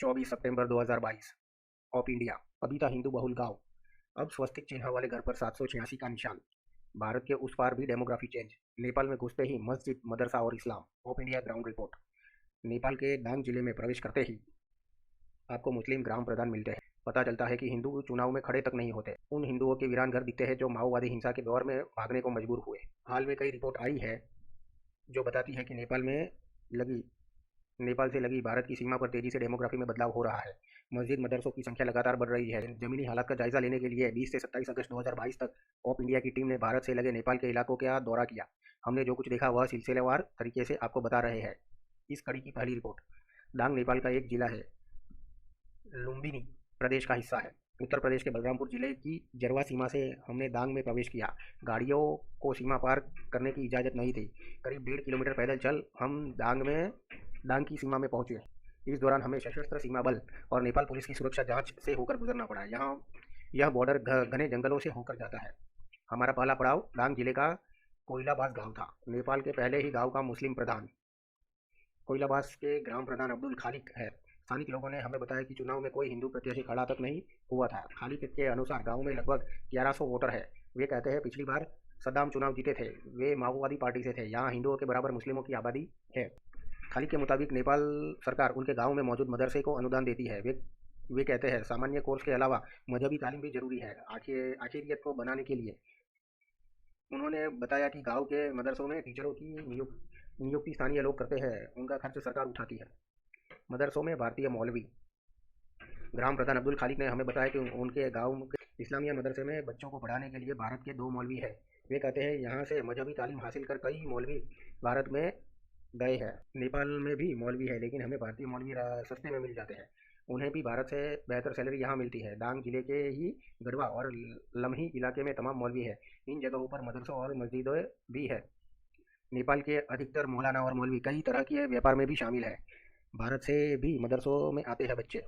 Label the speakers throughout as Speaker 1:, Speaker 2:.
Speaker 1: 24 September 2022। Of India. अभी था हिंदू बहुल गांव, अब स्वस्तिक चिन्ह वाले घर पर 786 का निशान। भारत के उस पार भी डेमोग्राफी चेंज। नेपाल में घुसते ही मस्जिद, मदरसा और इस्लाम। Of India ground report. Nepal के डांग जिले में प्रवेश करते ही आपको मुस्लिम ग्राम प्रधान मिलते हैं। पता चलता है कि हिंदू चुनाव में खड़े तक नहीं होते। उन हिंदुओं के वीरान घर दिखते हैं जो माओवादी हिंसा के दौर में भागने को मजबूर हुए। हाल में कई रिपोर्ट आई है जो बताती है कि लगी नेपाल से लगी भारत की सीमा पर तेजी से डेमोग्राफी में बदलाव हो रहा है। मस्जिद, मदरसों की संख्या लगातार बढ़ रही है। जमीनी हालात का जायजा लेने के लिए 20 से 27 अगस्त 2022 तक ऑफ इंडिया की टीम ने भारत से लगे नेपाल के इलाकों का दौरा किया। हमने जो कुछ देखा वह सिलसिलेवार तरीके से आपको बता रहे हैं। इस कड़ी की पहली रिपोर्ट। डांग नेपाल का एक जिला है, लुम्बिनी प्रदेश का हिस्सा है। उत्तर प्रदेश के बलरामपुर जिले की जरवा सीमा से हमने डांग में प्रवेश किया। गाड़ियों को सीमा पार करने की इजाज़त नहीं थी। करीब 1.5 किलोमीटर पैदल चल हम डांग की सीमा में पहुंचे। इस दौरान हमें सशस्त्र सीमा बल और नेपाल पुलिस की सुरक्षा जांच से होकर गुजरना पड़ा। यहाँ यह बॉर्डर घने जंगलों से होकर जाता है। हमारा पहला पड़ाव डांग जिले का कोइलाबास गांव था। नेपाल के पहले ही गांव का मुस्लिम प्रधान कोइलाबास के ग्राम प्रधान अब्दुल खालिक है। स्थानीय लोगों ने हमें बताया कि चुनाव में कोई हिंदू प्रत्याशी खड़ा तक नहीं हुआ था। खालिक के अनुसार गांव में लगभग 1100 वोटर है। वे कहते हैं पिछली बार सद्दाम चुनाव जीते थे, वे माओवादी पार्टी से थे। यहाँ हिंदुओं के बराबर मुस्लिमों की आबादी है। खालिक के मुताबिक नेपाल सरकार उनके गांव में मौजूद मदरसे को अनुदान देती है। वे कहते हैं सामान्य कोर्स के अलावा मजहबी तालीम भी जरूरी है आखिरियत को बनाने के लिए। उन्होंने बताया कि गांव के मदरसों में टीचरों की नियुक्ति स्थानीय लोग करते हैं, उनका खर्च सरकार उठाती है। मदरसों में भारतीय मौलवी। ग्राम प्रधान अब्दुल खालिक ने हमें बताया कि उनके गांव के इस्लामिया मदरसे में बच्चों को पढ़ाने के लिए भारत के 2 मौलवी हैं। वे कहते हैं यहाँ से मजहबी तालीम हासिल कर कई मौलवी भारत में गए हैं। नेपाल में भी मौलवी है, लेकिन हमें भारतीय मौलवी सस्ते में मिल जाते हैं। उन्हें भी भारत से बेहतर सैलरी यहाँ मिलती है। डांग जिले के ही गढ़वा और लम्ही इलाके में तमाम मौलवी है। इन जगहों पर मदरसों और मस्जिदें भी है। नेपाल के अधिकतर मौलाना और मौलवी कई तरह के व्यापार में भी शामिल है। भारत से भी मदरसों में आते हैं बच्चे।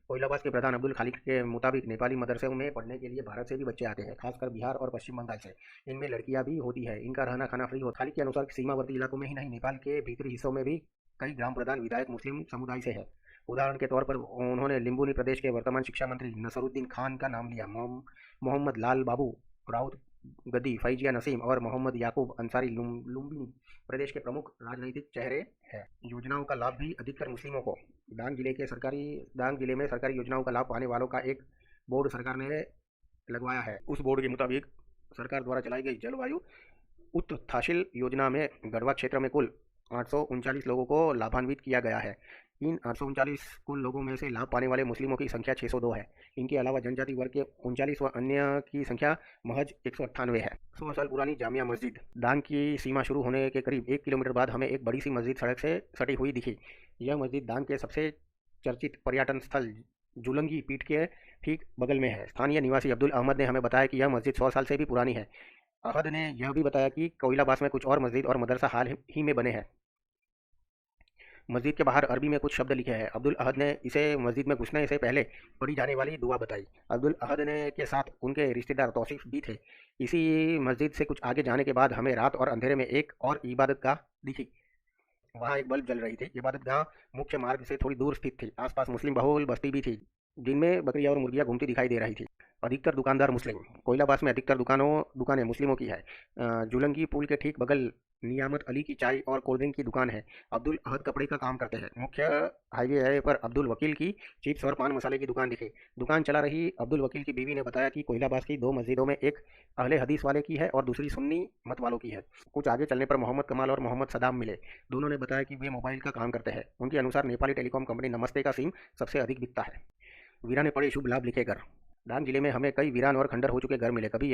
Speaker 1: कोइलाबास के प्रधान अब्दुल खालिक के मुताबिक नेपाली मदरसों में पढ़ने के लिए भारत से भी बच्चे आते हैं, खासकर बिहार और पश्चिम बंगाल से। इनमें लड़कियां भी होती है। इनका रहना खाना फ्री होता है। खालिक के अनुसार सीमावर्ती इलाकों में ही नहीं, नेपाल के भीतरी हिस्सों में भी कई ग्राम प्रधान विधायक मुस्लिम समुदाय से है। उदाहरण के तौर पर उन्होंने लिम्बुनी प्रदेश के वर्तमान शिक्षा मंत्री नसरुद्दीन खान का नाम लिया। मोहम्मद लाल बाबू राउत गद्दी, फैजिया नसीम और मोहम्मद याकूब अंसारी लुम्बिनी प्रदेश के प्रमुख राजनीतिक चेहरे हैं। योजनाओं का लाभ भी अधिकतर मुस्लिमों को। डांग जिले में सरकारी योजनाओं का लाभ पाने वालों का एक बोर्ड सरकार ने लगवाया है। उस बोर्ड के मुताबिक सरकार द्वारा चलाई गई जलवायु उत्थानशील योजना में गढ़वा क्षेत्र में कुल 839 लोगों को लाभान्वित किया गया है। इन 839 कुल लोगों में से लाभ पाने वाले मुस्लिमों की संख्या 602 है। इनके अलावा जनजाति वर्ग के 39 व अन्य की संख्या महज 198 है। 100 साल पुरानी जामिया मस्जिद। डांग की सीमा शुरू होने के करीब 1 किलोमीटर बाद हमें एक बड़ी सी मस्जिद सड़क से सटी हुई दिखी। यह मस्जिद डांग के सबसे चर्चित पर्यटन स्थल जुलंगी पीठ के ठीक बगल में है। स्थानीय निवासी अब्दुल अहमद ने हमें बताया कि यह मस्जिद 100 साल से भी पुरानी है। अहद ने यह भी बताया कि कोइलाबास में कुछ और मस्जिद और मदरसा हाल ही में बने हैं। मस्जिद के बाहर अरबी में कुछ शब्द लिखे हैं। अब्दुल अहद ने इसे मस्जिद में घुसने से पहले पढ़ी जाने वाली दुआ बताई। अब्दुल अहद ने के साथ उनके रिश्तेदार तौसीफ भी थे। इसी मस्जिद से कुछ आगे जाने के बाद हमें रात और अंधेरे में एक और इबादत गाह दिखी। वहाँ एक बल्ब जल रही थी। इबादत गाह मुख्य मार्ग से थोड़ी दूर स्थित थी। आसपास मुस्लिम बहुल बस्ती भी थी, जिनमें बकरियां और मुर्गियां घूमती दिखाई दे रही थी। अधिकतर दुकानदार मुस्लिम। कोइलाबास में अधिकतर दुकानें मुस्लिमों की है। जुलंगी पुल के ठीक बगल नियामत अली की चाय और कोल्ड ड्रिंक की दुकान है। अब्दुल अहद कपड़े का काम करते हैं। मुख्य हाईवे पर अब्दुल वकील की चिप्स और पान मसाले की दुकान दिखी। दुकान चला रही अब्दुल वकील की बीवी ने बताया कि कोइलाबास की 2 मस्जिदों में एक अहले हदीस वाले की है और दूसरी सुन्नी मत वालों की है। कुछ आगे चलने पर मोहम्मद कमाल और मोहम्मद सदाम मिले। दोनों ने बताया कि वे मोबाइल का काम करते हैं। उनके अनुसार नेपाली टेलीकॉम कंपनी नमस्ते का सिम सबसे अधिक बिकता है। वीराने पड़े शुभ लाभ लिखे घर। डांग जिले में हमें कई वीरान और खंडर हो चुके घर मिले। कभी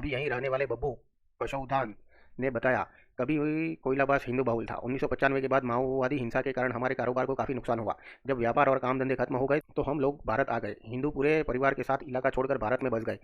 Speaker 1: यहीं रहने वाले बब्बू पशौदान ने बताया, कभी कोइलाबास हिंदू बहुल था। 1995 के बाद माओवादी हिंसा के कारण हमारे कारोबार को काफ़ी नुकसान हुआ। जब व्यापार और काम धंधे खत्म हो गए तो हम लोग भारत आ गए। हिंदू पूरे परिवार के साथ इलाका छोड़कर भारत में बस गए।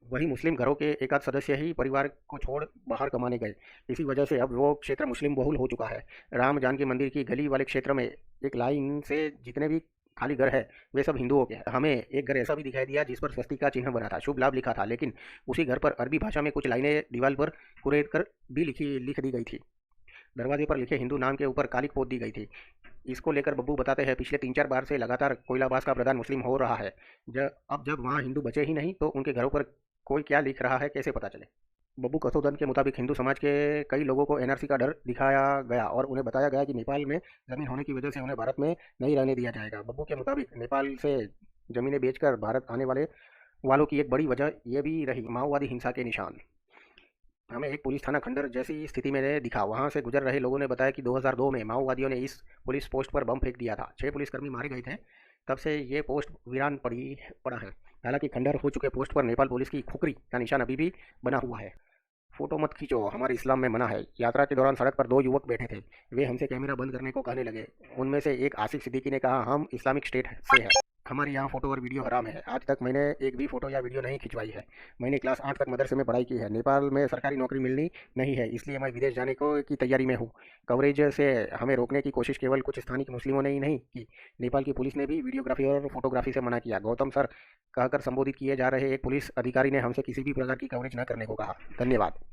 Speaker 1: वही मुस्लिम घरों के एक आध सदस्य ही परिवार को छोड़ बाहर कमाने गए। इसी वजह से अब वो क्षेत्र मुस्लिम बहुल हो चुका है। राम जानकी मंदिर की गली वाले क्षेत्र में एक लाइन से जितने भी खाली घर है वे सब हिंदुओं के हैं। हमें एक घर ऐसा भी दिखाई दिया जिस पर स्वस्तिक चिन्ह बना था, शुभ लाभ लिखा था, लेकिन उसी घर पर अरबी भाषा में कुछ लाइनें दीवार पर कुरेद कर भी लिख दी गई थी। दरवाजे पर लिखे हिंदू नाम के ऊपर कालिक पोत दी गई थी। इसको लेकर बब्बू बताते हैं पिछले 3-4 बार से लगातार कोयलाबाज का प्रधान मुस्लिम हो रहा है। अब जब वहाँ हिंदू बचे ही नहीं तो उनके घरों पर कोई क्या लिख रहा है कैसे पता चले। बब्बू कसोदन के मुताबिक हिंदू समाज के कई लोगों को एनआरसी का डर दिखाया गया और उन्हें बताया गया कि नेपाल में जमीन होने की वजह से उन्हें भारत में नहीं रहने दिया जाएगा। बब्बू के मुताबिक नेपाल से जमीनें बेचकर भारत आने वालों की एक बड़ी वजह यह भी रही माओवादी हिंसा के निशान। हमें एक पुलिस थाना खंडर जैसी स्थिति में दिखा। वहां से गुजर रहे लोगों ने बताया कि 2002 में माओवादियों ने इस पुलिस पोस्ट पर बम फेंक दिया था। 6 पुलिसकर्मी मारे गए थे। तब से ये पोस्ट वीरान पड़ा है। हालांकि खंडर हो चुके पोस्ट पर नेपाल पुलिस की खुखरी का निशान अभी भी बना हुआ है। फोटो मत खींचो, हमारे इस्लाम में मना है। यात्रा के दौरान सड़क पर 2 युवक बैठे थे। वे हमसे कैमरा बंद करने को कहने लगे। उनमें से एक आसिफ सिद्दीकी ने कहा, हम इस्लामिक स्टेट से हैं, हमारे यहाँ फ़ोटो और वीडियो हराम है। आज तक मैंने एक भी फ़ोटो या वीडियो नहीं खिंचवाई है। मैंने क्लास 8 तक मदरसे में पढ़ाई की है। नेपाल में सरकारी नौकरी मिलनी नहीं है, इसलिए मैं विदेश जाने को की तैयारी में हूँ। कवरेज से हमें रोकने की कोशिश केवल कुछ स्थानीय मुस्लिमों ने ही नहीं की, नेपाल की पुलिस ने भी वीडियोग्राफी और फोटोग्राफी से मना किया। गौतम सर कहकर संबोधित किए जा रहे एक पुलिस अधिकारी ने हमसे किसी भी प्रकार की कवरेज न करने को कहा। धन्यवाद।